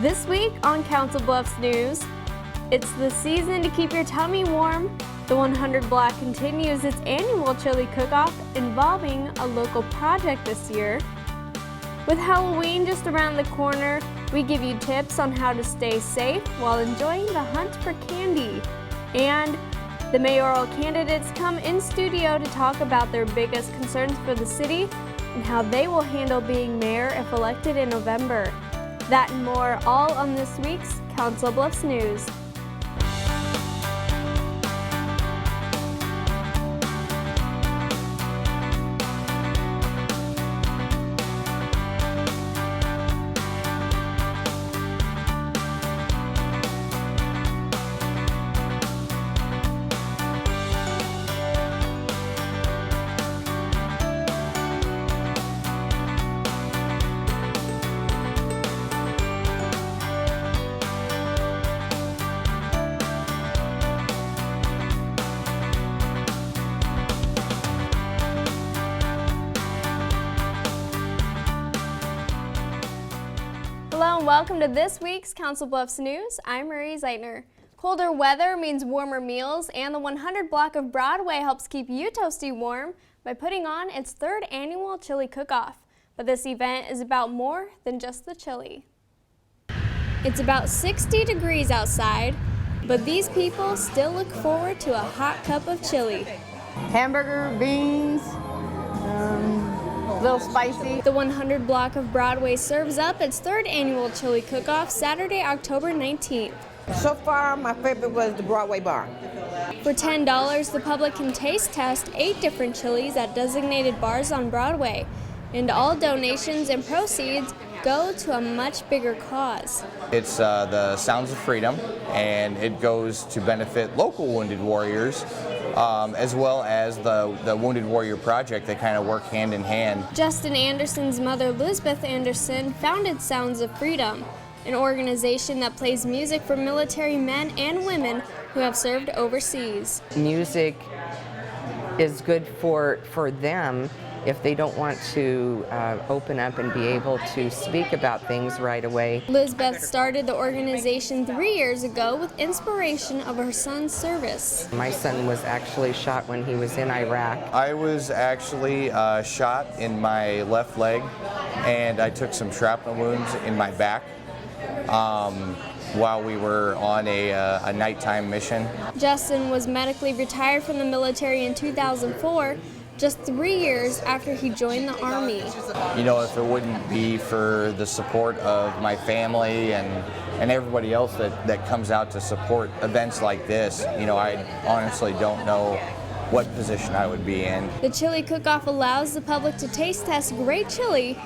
This week on Council Bluffs News, it's the season to keep your tummy warm. The 100 Block continues its annual chili cook-off involving a local project this year. With Halloween just around the corner, we give you tips on how to stay safe while enjoying the hunt for candy. And the mayoral candidates come in studio to talk about their biggest concerns for the city and how they will handle being mayor if elected in November. That and more, all on this week's Council Bluffs News. Hello and welcome to this week's Council Bluffs News. I'm Marie Zeitner. Colder weather means warmer meals, and the 100 Block of Broadway helps keep you toasty warm by putting on its third annual chili cook-off. But this event is about more than just the chili. It's about 60 degrees outside, but these people still look forward to a hot cup of chili. Hamburger, beans, a little spicy. The 100 Block of Broadway serves up its third annual chili cook-off Saturday, October 19th. So far, my favorite was the Broadway bar. For $10, the public can taste test 8 different chilies at designated bars on Broadway, and all donations and proceeds go to a much bigger cause. It's the Sounds of Freedom, and it goes to benefit local wounded warriors, as well as the Wounded Warrior Project. They kind of work hand in hand. Justin Anderson's mother, Elizabeth Anderson, founded Sounds of Freedom, an organization that plays music for military men and women who have served overseas. Music is good for them if they don't want to open up and be able to speak about things right away. Elizabeth started the organization 3 years ago with inspiration of her son's service. My son was actually shot when he was in Iraq. I was actually shot in my left leg, and I took some shrapnel wounds in my back while we were on a nighttime mission. Justin was medically retired from the military in 2004, just 3 years after he joined the Army. You know, if it wouldn't be for the support of my family and everybody else that comes out to support events like this, you know, I honestly don't know what position I would be in. The chili cook-off allows the public to taste test great chili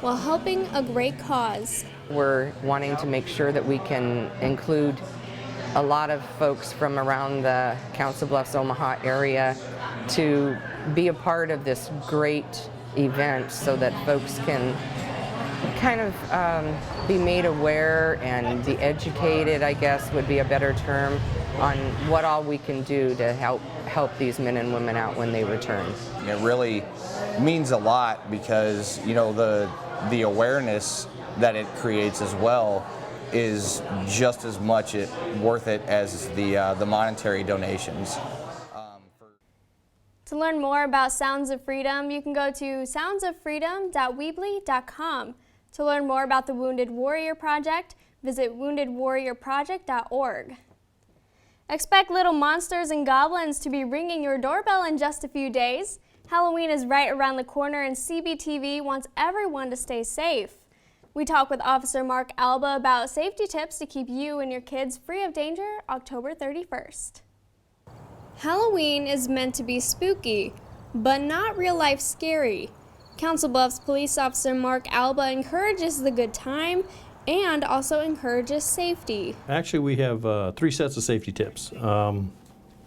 while helping a great cause. We're wanting to make sure that we can include a lot of folks from around the Council Bluffs, Omaha area to be a part of this great event so that folks can kind of be made aware and be educated, I guess would be a better term, on what all we can do to help these men and women out when they return. It really means a lot because, you know, the awareness that it creates as well is just as much worth it as the monetary donations. To learn more about Sounds of Freedom, you can go to soundsofreedom.weebly.com. To learn more about the Wounded Warrior Project, visit woundedwarriorproject.org. Expect little monsters and goblins to be ringing your doorbell in just a few days. Halloween is right around the corner, and CBTV wants everyone to stay safe. We talk with Officer Mark Alba about safety tips to keep you and your kids free of danger October 31st. Halloween is meant to be spooky, but not real-life scary. Council Bluffs Police Officer Mark Alba encourages the good time and also encourages safety. Actually, we have 3 sets of safety tips.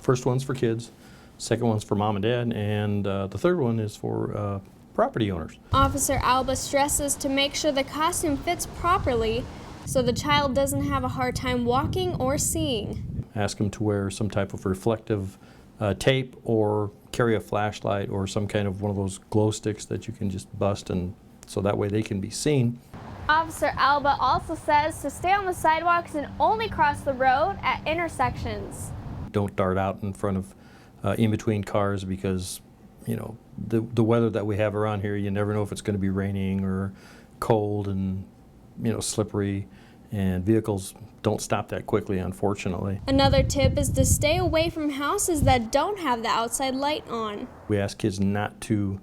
First one's for kids, second one's for mom and dad, and the third one is for property owners. Officer Alba stresses to make sure the costume fits properly so the child doesn't have a hard time walking or seeing. Ask them to wear some type of reflective tape or carry a flashlight or some kind of one of those glow sticks that you can just bust and so that way they can be seen. Officer Alba also says to stay on the sidewalks and only cross the road at intersections. Don't dart out in front of, in between cars, because you know the weather that we have around here, you never know if it's going to be raining or cold and slippery, and vehicles don't stop that quickly, unfortunately. Another tip is to stay away from houses that don't have the outside light on. We ask kids not to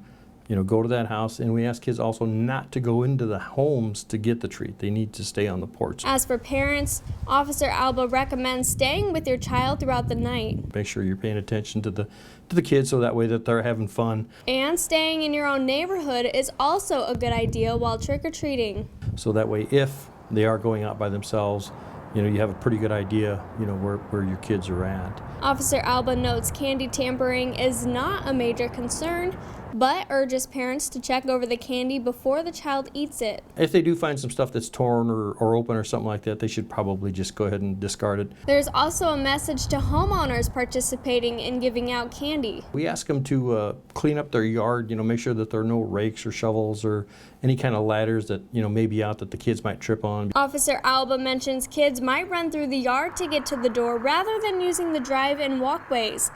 go to that house, and we ask kids also not to go into the homes to get the treat. They need to stay on the porch. As for parents, Officer Alba recommends staying with your child throughout the night. Make sure you're paying attention to the kids, so that way that they're having fun. And staying in your own neighborhood is also a good idea while trick-or-treating. So that way, if they are going out by themselves, you have a pretty good idea, where your kids are at. Officer Alba notes candy tampering is not a major concern, but urges parents to check over the candy before the child eats it. If they do find some stuff that's torn or open or something like that, they should probably just go ahead and discard it. There's also a message to homeowners participating in giving out candy. We ask them to clean up their yard, make sure that there are no rakes or shovels or any kind of ladders that may be out that the kids might trip on. Officer Alba mentions kids might run through the yard to get to the door rather than using the drive-in walkways.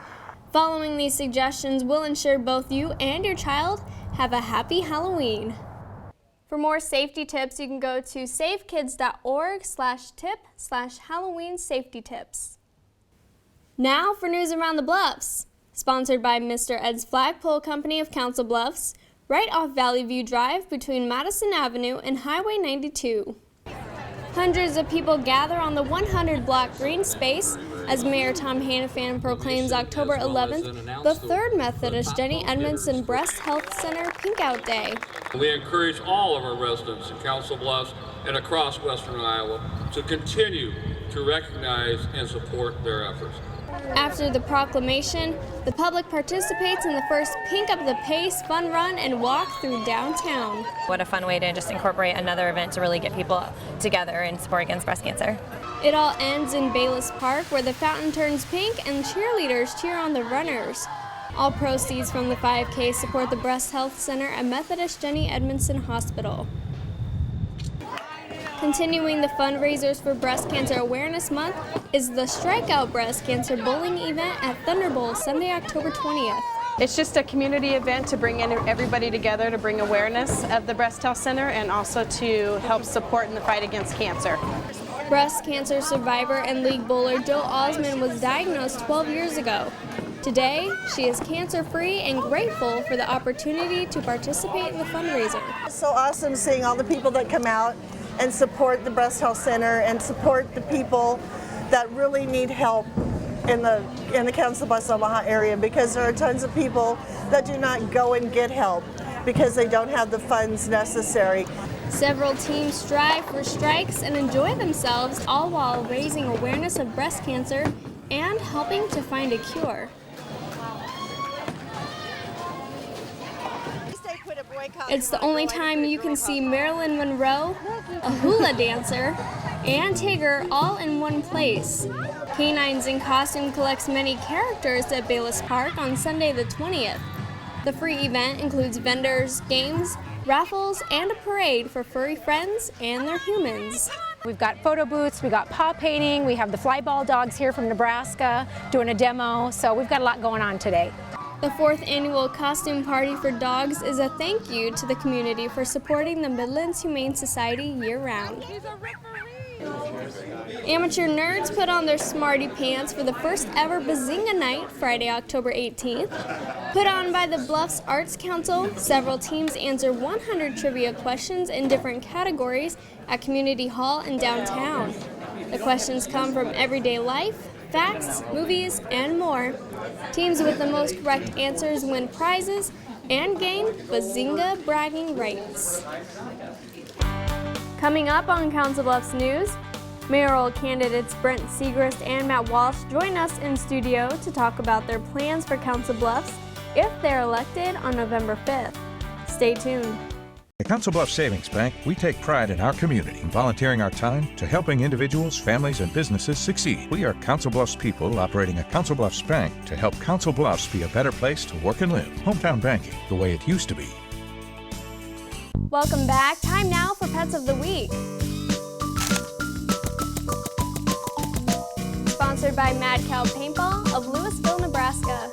Following these suggestions will ensure both you and your child have a happy Halloween. For more safety tips, you can go to safekids.org/tip/Halloween safety tips. Now for news around the Bluffs, sponsored by Mr. Ed's Flagpole Company of Council Bluffs, right off Valley View Drive between Madison Avenue and Highway 92. Hundreds of people gather on the 100-block green space as Mayor Tom Hannafan proclaims October 11th the 3rd Methodist Jenny Edmondson Breast Health Center Pink Out Day. We encourage all of our residents in Council Bluffs and across western Iowa to continue to recognize and support their efforts. After the proclamation, the public participates in the first Pink Up the Pace fun run and walk through downtown. What a fun way to just incorporate another event to really get people together in support against breast cancer. It all ends in Bayless Park, where the fountain turns pink and cheerleaders cheer on the runners. All proceeds from the 5K support the Breast Health Center at Methodist Jenny Edmondson Hospital. Continuing the fundraisers for Breast Cancer Awareness Month is the Strikeout Breast Cancer Bowling event at Thunderbowl Sunday, October 20th. It's just a community event to bring in everybody together to bring awareness of the Breast Health Center and also to help support in the fight against cancer. Breast cancer survivor and league bowler Jill Osman was diagnosed 12 years ago. Today, she is cancer-free and grateful for the opportunity to participate in the fundraiser. It's so awesome seeing all the people that come out and support the Breast Health Center and support the people that really need help in the Council Bluffs, Omaha area, because there are tons of people that do not go and get help because they don't have the funds necessary. Several teams strive for strikes and enjoy themselves, all while raising awareness of breast cancer and helping to find a cure. It's the only time you can see Marilyn Monroe, a hula dancer, and Tigger all in one place. Canines in Costume collects many characters at Bayless Park on Sunday the 20th. The free event includes vendors, games, raffles, and a parade for furry friends and their humans. We've got photo booths, we got paw painting, we have the fly ball dogs here from Nebraska doing a demo, so we've got a lot going on today. The 4th annual Costume Party for Dogs is a thank you to the community for supporting the Midlands Humane Society year-round. Amateur nerds put on their smarty pants for the first ever Bazinga Night, Friday, October 18th. Put on by the Bluffs Arts Council, several teams answer 100 trivia questions in different categories at Community Hall in downtown. The questions come from everyday life, facts, movies, and more. Teams with the most correct answers win prizes and gain Bazinga bragging rights. Coming up on Council Bluffs News, mayoral candidates Brent, Siegrist, and Matt Walsh join us in studio to talk about their plans for Council Bluffs if they're elected on November 5th. Stay tuned. At Council Bluffs Savings Bank, we take pride in our community, volunteering our time to helping individuals, families, and businesses succeed. We are Council Bluffs people operating a Council Bluffs bank to help Council Bluffs be a better place to work and live. Hometown banking, the way it used to be. Welcome back. Time now for Pets of the Week. Sponsored by Mad Cow Paintball of Louisville, Nebraska.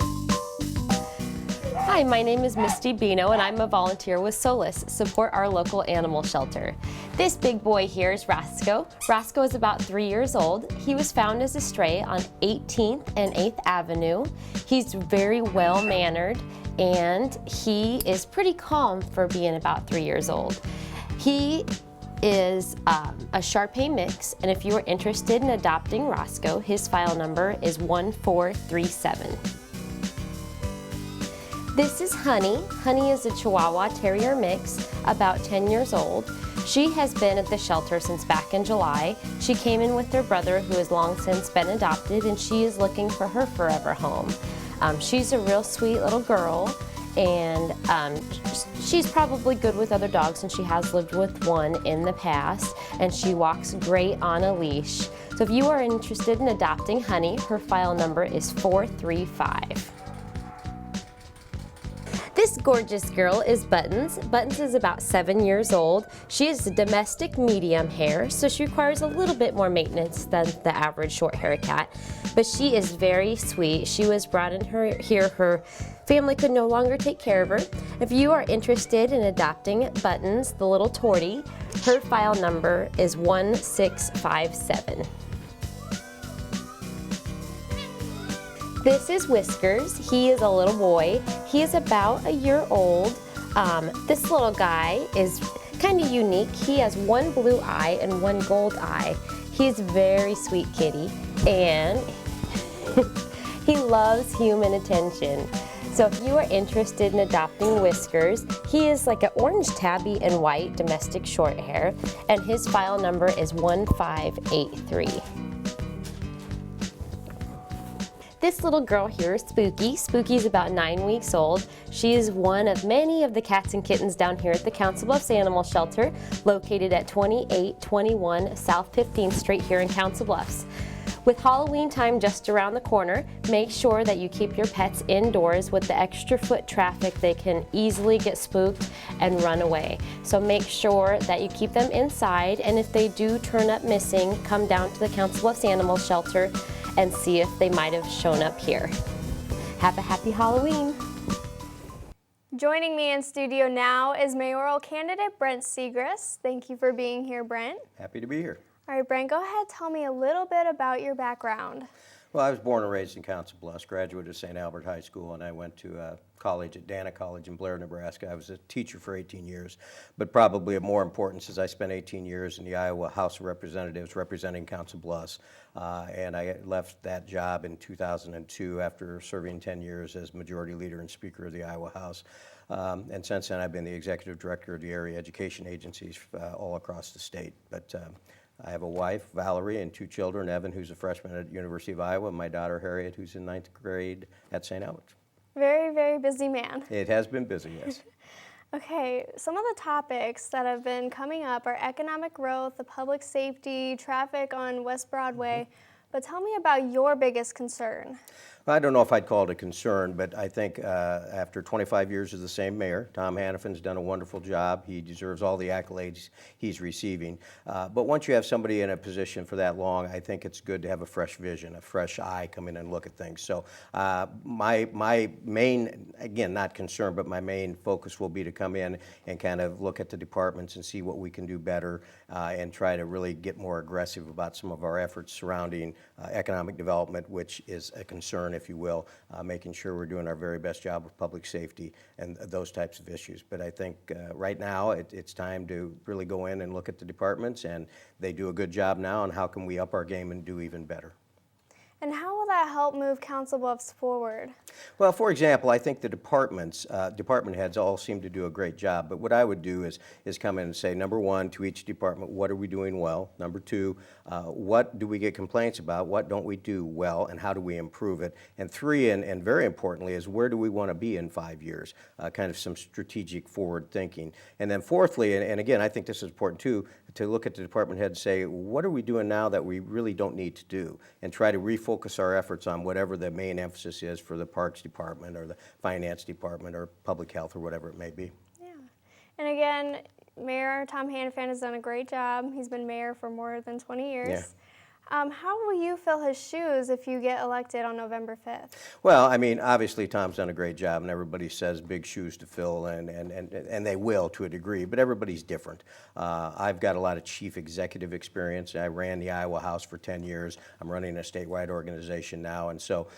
Hi, my name is Misty Bino and I'm a volunteer with Solace, support our local animal shelter. This big boy here is Roscoe. Roscoe is about 3 years old. He was found as a stray on 18th and 8th Avenue. He's very well mannered and he is pretty calm for being about 3 years old. He is a Shar-Pei mix, and if you are interested in adopting Roscoe, his file number is 1437. This is Honey. Honey is a Chihuahua Terrier mix, about 10 years old. She has been at the shelter since back in July. She came in with her brother who has long since been adopted, and she is looking for her forever home. She's a real sweet little girl, and she's probably good with other dogs, and she has lived with one in the past, and she walks great on a leash. So if you are interested in adopting Honey, her file number is 435. This gorgeous girl is Buttons. Buttons is about 7 years old. She is a domestic medium hair, so she requires a little bit more maintenance than the average short hair cat, but she is very sweet. She was brought in here, her family could no longer take care of her. If you are interested in adopting Buttons, the little tortie, her file number is 1657. This is Whiskers. He is a little boy. He is about a year old. This little guy is kind of unique. He has one blue eye and one gold eye. He's a very sweet kitty, and he loves human attention. So if you are interested in adopting Whiskers, he is like an orange tabby and white domestic short hair, and his file number is 1583. This little girl here is Spooky. Spooky's about 9 weeks old. She is one of many of the cats and kittens down here at the Council Bluffs Animal Shelter, located at 2821 South 15th Street here in Council Bluffs. With Halloween time just around the corner, make sure that you keep your pets indoors. With the extra foot traffic, they can easily get spooked and run away. So make sure that you keep them inside, and if they do turn up missing, come down to the Council Bluffs Animal Shelter and see if they might have shown up here. Have a happy Halloween. Joining me in studio now is mayoral candidate Brent Siegrist. Thank you for being here, Brent. Happy to be here. All right, Brent, go ahead, tell me a little bit about your background. Well, I was born and raised in Council Bluffs, graduate of St. Albert High School, and I went to college at Dana College in Blair, Nebraska. I was a teacher for 18 years, but probably of more importance is I spent 18 years in the Iowa House of Representatives representing Council Bluffs, and I left that job in 2002 after serving 10 years as Majority Leader and Speaker of the Iowa House. And since then, I've been the Executive Director of the area education agencies all across the state. But I have a wife, Valerie, and 2 children, Evan, who's a freshman at University of Iowa, and my daughter, Harriet, who's in 9th grade at St. Albert. Very, very busy man. It has been busy, yes. Okay, some of the topics that have been coming up are economic growth, the public safety, traffic on West Broadway, but tell me about your biggest concern. I don't know if I'd call it a concern, but I think after 25 years as the same mayor, Tom Hannafin's done a wonderful job. He deserves all the accolades he's receiving. But once you have somebody in a position for that long, I think it's good to have a fresh vision, a fresh eye come in and look at things. So my main, again, not concern, but my main focus will be to come in and kind of look at the departments and see what we can do better and try to really get more aggressive about some of our efforts surrounding economic development, which is a concern, if you will, making sure we're doing our very best job of public safety and those types of issues. But I think right now it's time to really go in and look at the departments, and they do a good job now, and how can we up our game and do even better. And how will that help move Council Bluffs forward? Well, for example, I think the departments, department heads all seem to do a great job. But what I would do is come in and say, number one, to each department, what are we doing well? Number two, what do we get complaints about? What don't we do well, and how do we improve it? And three, and very importantly, is where do we want to be in 5 years? Kind of some strategic forward thinking. And then fourthly, and again, I think this is important too, to look at the department head and say, what are we doing now that we really don't need to do? And try to refocus our efforts on whatever the main emphasis is for the Parks Department or the Finance Department or Public Health or whatever it may be. Yeah. And again, Mayor Tom Hannafin has done a great job. He's been mayor for more than 20 years. Yeah. How will you fill his shoes if you get elected on November 5th? Well, I mean, obviously Tom's done a great job, and everybody says big shoes to fill, and they will to a degree, but everybody's different. I've got a lot of chief executive experience. I ran the Iowa House for 10 years. I'm running a statewide organization now, and so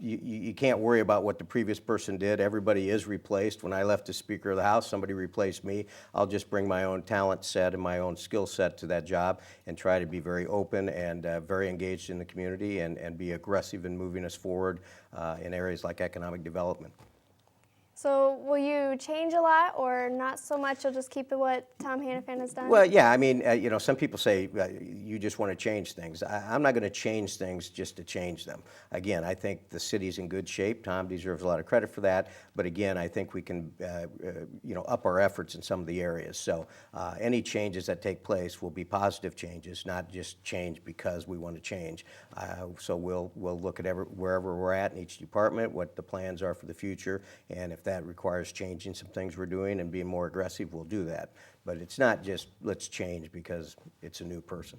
you can't worry about what the previous person did. Everybody is replaced. When I left as Speaker of the House, somebody replaced me. I'll just bring my own talent set and my own skill set to that job and try to be very open and very engaged in the community and be aggressive in moving us forward in areas like economic development. So will you change a lot or not so much? You'll just keep it what Tom Hannafin has done? Well, yeah, I mean, you know, some people say you just want to change things. I'm not going to change things just to change them. Again, I think the city's in good shape. Tom deserves a lot of credit for that. But again, I think we can, you know, up our efforts in some of the areas. So any changes that take place will be positive changes, not just change because we want to change. So we'll look at wherever we're at in each department, what the plans are for the future, and if that requires changing some things we're doing and being more aggressive, we'll do that. But it's not just let's change because it's a new person.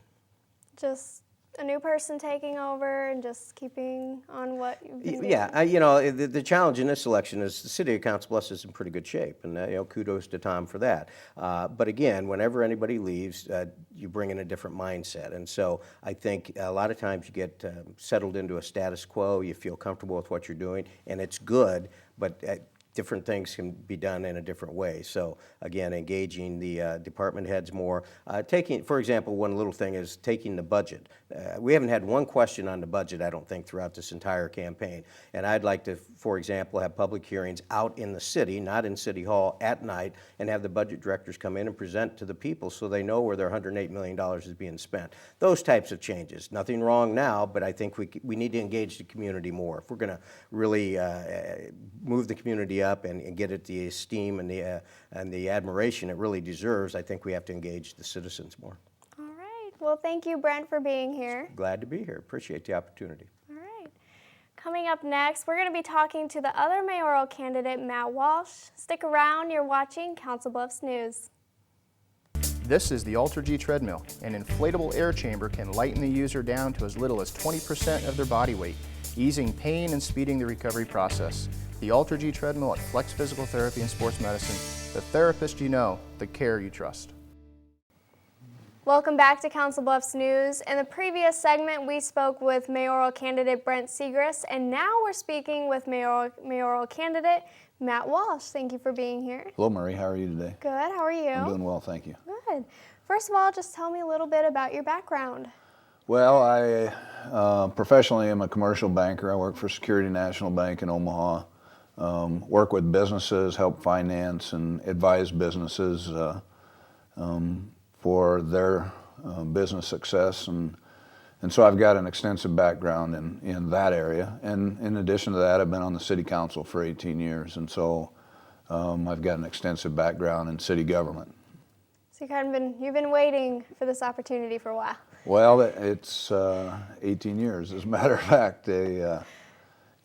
Just a new person taking over and just keeping on what you've been doing? Yeah, you know, the challenge in this election is the city of Council Bluffs is in pretty good shape, and you know, kudos to Tom for that. But again, whenever anybody leaves, you bring in a different mindset, and so I think a lot of times you get settled into a status quo, you feel comfortable with what you're doing, and it's good, but different things can be done in a different way. So again, engaging the department heads more. Taking, for example, one little thing is taking the budget. We haven't had one question on the budget, I don't think, throughout this entire campaign. And I'd like to, for example, have public hearings out in the city, not in City Hall at night, and have the budget directors come in and present to the people so they know where their $108 million is being spent. Those types of changes. Nothing wrong now, but I think we need to engage the community more. If we're going to really move the community up and get it the esteem and the admiration it really deserves, I think we have to engage the citizens more. All right. Well, thank you, Brent, for being here. Glad to be here. Appreciate the opportunity. All right. Coming up next, we're going to be talking to the other mayoral candidate, Matt Walsh. Stick around. You're watching Council Bluffs News. This is the Ultra-G treadmill. An inflatable air chamber can lighten the user down to as little as 20% of their body weight, easing pain and speeding the recovery process. The Ultra-G treadmill at Flex Physical Therapy and Sports Medicine, the therapist you know, the care you trust. Welcome back to Council Bluffs News. In the previous segment, we spoke with mayoral candidate Brent Siegrist, and now we're speaking with mayoral candidate Matt Walsh. Thank you for being here. Hello, Marie. How are you today? Good. How are you? I'm doing well, thank you. Good. First of all, just tell me a little bit about your background. Well, I professionally am a commercial banker. I work for Security National Bank in Omaha. Work with businesses, help finance and advise businesses for their business success, and so I've got an extensive background in that area. And in addition to that, I've been on the city council for 18 years, and so I've got an extensive background in city government. So you've been waiting for this opportunity for a while. Well, it's 18 years, as a matter of fact.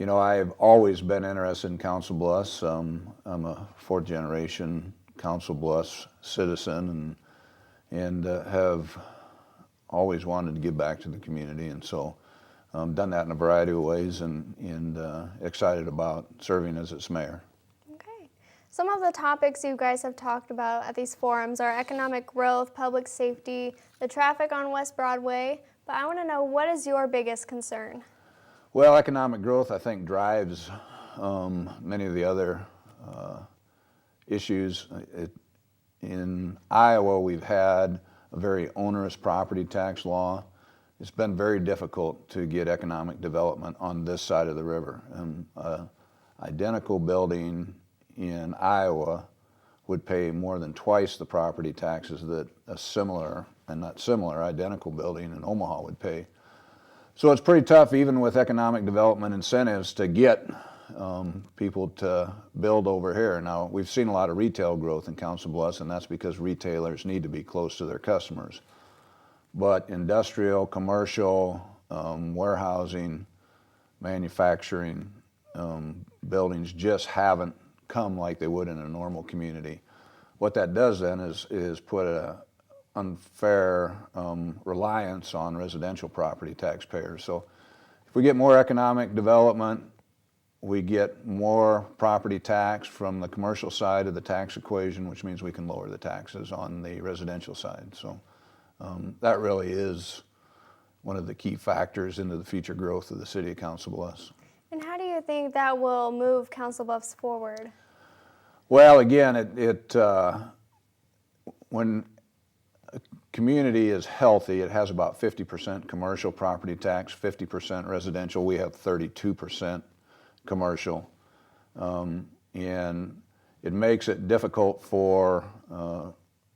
You know, I've always been interested in Council Bluffs. I'm a fourth generation Council Bluffs citizen and have always wanted to give back to the community, and so done that in a variety of ways and excited about serving as its mayor. Okay. Some of the topics you guys have talked about at these forums are economic growth, public safety, the traffic on West Broadway, but I want to know, what is your biggest concern? Well, economic growth, I think, drives many of the other issues. In Iowa, we've had a very onerous property tax law. It's been very difficult to get economic development on this side of the river. Identical building in Iowa would pay more than twice the property taxes that a similar, and not similar, identical building in Omaha would pay. So it's pretty tough, even with economic development incentives, to get people to build over here. Now, we've seen a lot of retail growth in Council Bluffs, and that's because retailers need to be close to their customers. But industrial, commercial, warehousing, manufacturing, buildings just haven't come like they would in a normal community. what that does then is put a unfair reliance on residential property taxpayers. So if we get more economic development, we get more property tax from the commercial side of the tax equation, which means we can lower the taxes on the residential side. So that really is one of the key factors into the future growth of the city of Council Bluffs. And how do you think that will move Council Bluffs forward? Well, again, when a community is healthy, it has about 50% commercial property tax, 50% residential. We have 32% commercial. And it makes it difficult for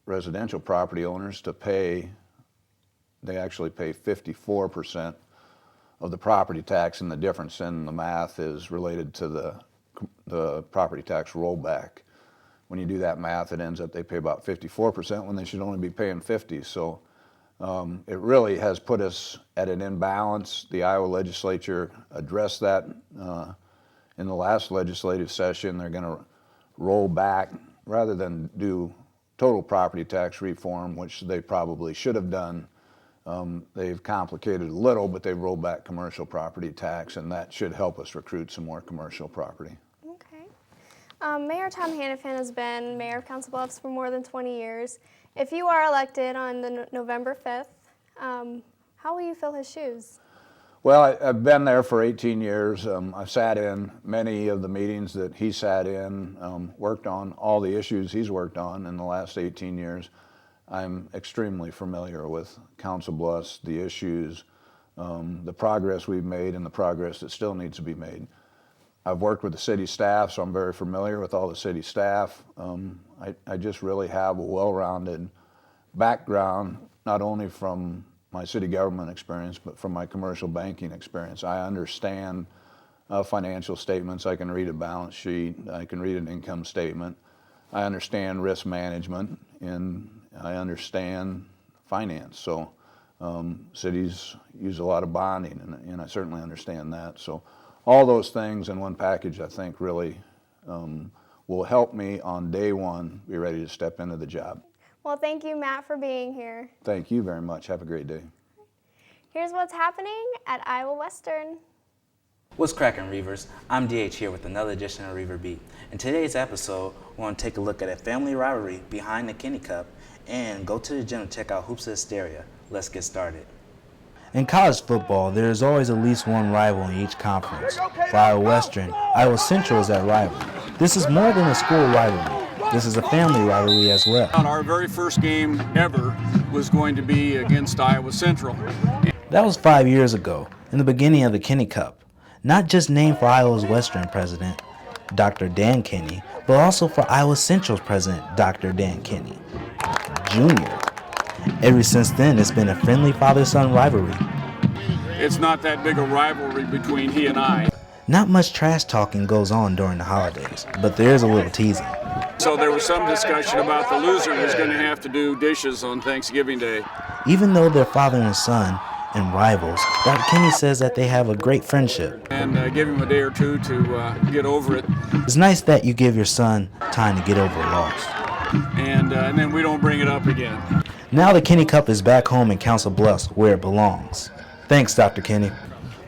residential property owners to pay. They actually pay 54% of the property tax, and the difference in the math is related to the property tax rollback. When you do that math, it ends up they pay about 54% when they should only be paying 50%. So it really has put us at an imbalance. The Iowa legislature addressed that in the last legislative session. They're going to roll back, rather than do total property tax reform, which they probably should have done. They've complicated a little, but they've rolled back commercial property tax, and that should help us recruit some more commercial property. Okay. Mayor Tom Hannafin has been mayor of Council Bluffs for more than 20 years. If you are elected on the November 5th, how will you fill his shoes? Well, I've been there for 18 years. I've sat in many of the meetings that he sat in, worked on all the issues he's worked on in the last 18 years. I'm extremely familiar with Council Bluffs, the issues, the progress we've made, and the progress that still needs to be made. I've worked with the city staff, so I'm very familiar with all the city staff. I just really have a well-rounded background, not only from my city government experience, but from my commercial banking experience. I understand financial statements. I can read a balance sheet. I can read an income statement. I understand risk management, and I understand finance. So cities use a lot of bonding, and I certainly understand that. So all those things in one package, I think, really will help me on day one be ready to step into the job. Well, thank you, Matt, for being here. Thank you very much. Have a great day. Here's what's happening at Iowa Western. What's cracking, Reavers? I'm DH here with another edition of ReverbEat. In today's episode, we're going to take a look at a family rivalry behind the Kenny Cup and go to the gym to check out Hoops of Hysteria. Let's get started. In college football, there is always at least one rival in each conference. For Iowa Western, Iowa Central is that rival. This is more than a school rivalry. This is a family rivalry as well. Our very first game ever was going to be against Iowa Central. That was 5 years ago, in the beginning of the Kenny Cup. Not just named for Iowa's Western president, Dr. Dan Kenny, but also for Iowa Central's president, Dr. Dan Kenny, Jr. Ever since then, it's been a friendly father-son rivalry. It's not that big a rivalry between he and I. Not much trash talking goes on during the holidays, but there is a little teasing. So there was some discussion about the loser was going to have to do dishes on Thanksgiving Day. Even though they're father and son and rivals, Dr. Kenny says that they have a great friendship. And give him a day or two to get over it. It's nice that you give your son time to get over a loss. And then we don't bring it up again. Now the Kenny Cup is back home in Council Bluffs, where it belongs. Thanks, Dr. Kenny.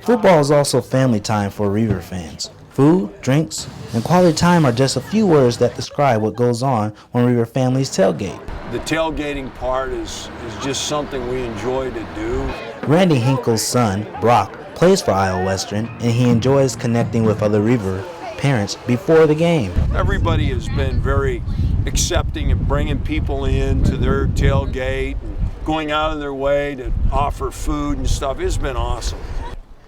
Football is also family time for Reaver fans. Food, drinks, and quality time are just a few words that describe what goes on when Reaver families tailgate. The tailgating part is just something we enjoy to do. Randy Hinkle's son, Brock, plays for Iowa Western, and he enjoys connecting with other Reaver parents before the game. Everybody has been very accepting and bringing people in to their tailgate and going out of their way to offer food and stuff. It's been awesome.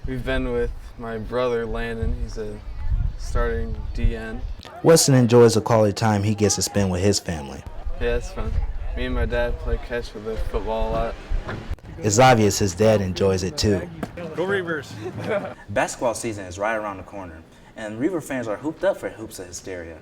We've been with my brother Landon. He's a starting DN. Weston enjoys the quality time he gets to spend with his family. Yeah, it's fun. Me and my dad play catch with the football a lot. It's obvious his dad enjoys it too. Go Reavers! Basketball season is right around the corner, and Reaver fans are hooped up for Hoops of Hysteria.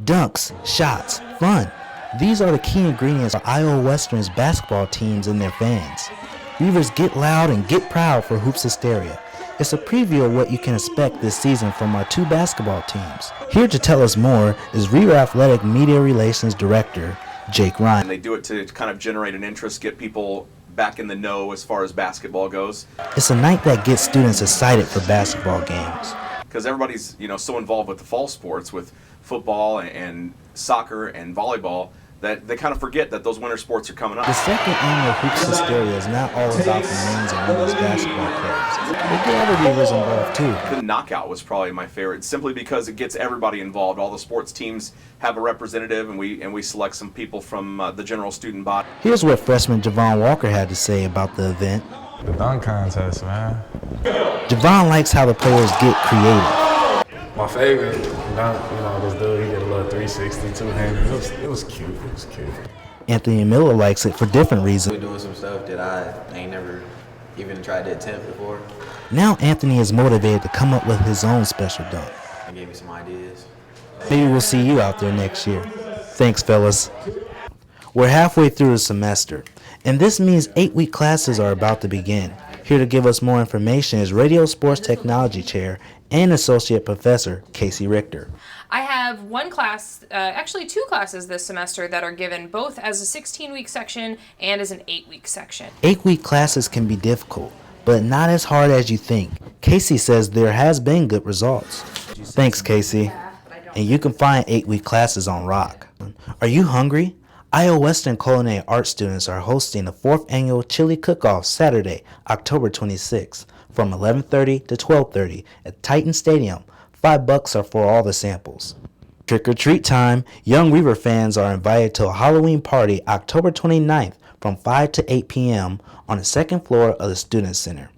Dunks, shots, fun. These are the key ingredients for Iowa Western's basketball teams and their fans. Reavers get loud and get proud for Hoops Hysteria. It's a preview of what you can expect this season from our two basketball teams. Here to tell us more is Reaver Athletic Media Relations Director, Jake Ryan. And they do it to kind of generate an interest, get people back in the know as far as basketball goes. It's a night that gets students excited for basketball games. Because everybody's, so involved with the fall sports, with football and soccer and volleyball, that they kind of forget that those winter sports are coming up. The second annual Hoops Hysteria is not all about the men's and women's basketball players. They get other Reavers involved too. The knockout was probably my favorite, simply because it gets everybody involved. All the sports teams have a representative, and we select some people from the general student body. Here's what freshman Javon Walker had to say about the event. The dunk contest, man. Javon likes how the players get creative. My favorite dunk, this dude, he did a little 360, two-handed. It was cute. It was cute. Anthony Miller likes it for different reasons. We're doing some stuff that I ain't never even tried to attempt before. Now Anthony is motivated to come up with his own special dunk. I gave me some ideas. Maybe we'll see you out there next year. Thanks, fellas. We're halfway through the semester, and this means 8-week classes are about to begin. Here to give us more information is Radio Sports Technology Chair and Associate Professor Casey Richter. I have one class, actually two classes this semester that are given both as a 16-week section and as an 8-week section. 8-week classes can be difficult, but not as hard as you think. Casey says there has been good results. Thanks, Casey. And you can find 8-week classes on Rock. Are you hungry? Iowa Western Culinary Arts students are hosting the 4th annual Chili Cook-Off Saturday, October 26th from 11:30 to 12:30 at Titan Stadium. $5 are for all the samples. Trick or treat time. Young Reaver fans are invited to a Halloween party October 29th from 5 to 8 p.m. on the second floor of the Student Center.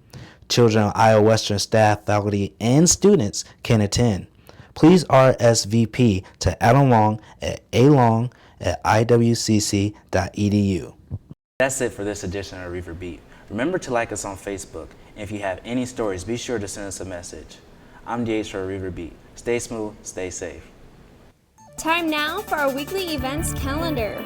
Children of Iowa Western staff, faculty, and students can attend. Please RSVP to Adam Long at along@iwcc.edu. That's it for this edition of ReverbEat. Remember to like us on Facebook, and if you have any stories, be sure to send us a message. I'm DH for ReverbEat. Stay smooth, stay safe. Time now for our weekly events calendar.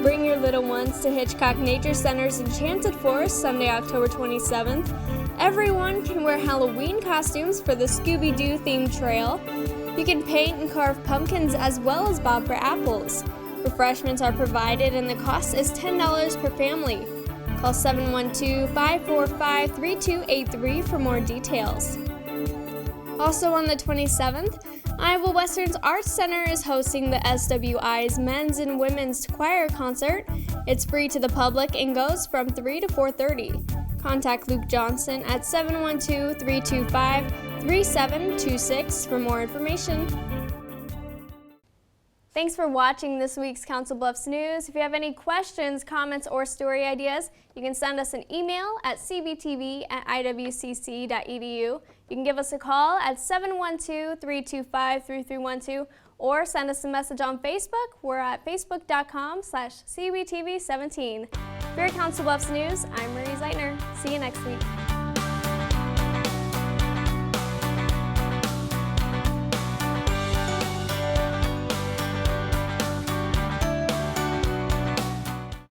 Bring your little ones to Hitchcock Nature Center's Enchanted Forest Sunday, October 27th. Everyone can wear Halloween costumes for the Scooby-Doo themed trail. You can paint and carve pumpkins as well as bob for apples. Refreshments are provided and the cost is $10 per family. Call 712-545-3283 for more details. Also on the 27th, Iowa Western's Arts Center is hosting the SWI's Men's and Women's Choir Concert. It's free to the public and goes from 3 to 4:30. Contact Luke Johnson at 712-325-3726 for more information. Thanks for watching this week's Council Bluffs News. If you have any questions, comments, or story ideas, you can send us an email at cbtv@iwcc.edu. You can give us a call at 712-325-3312 or send us a message on Facebook. We're at facebook.com/cbtv17. For your Council Bluffs News, I'm Marie Zeitner. See you next week.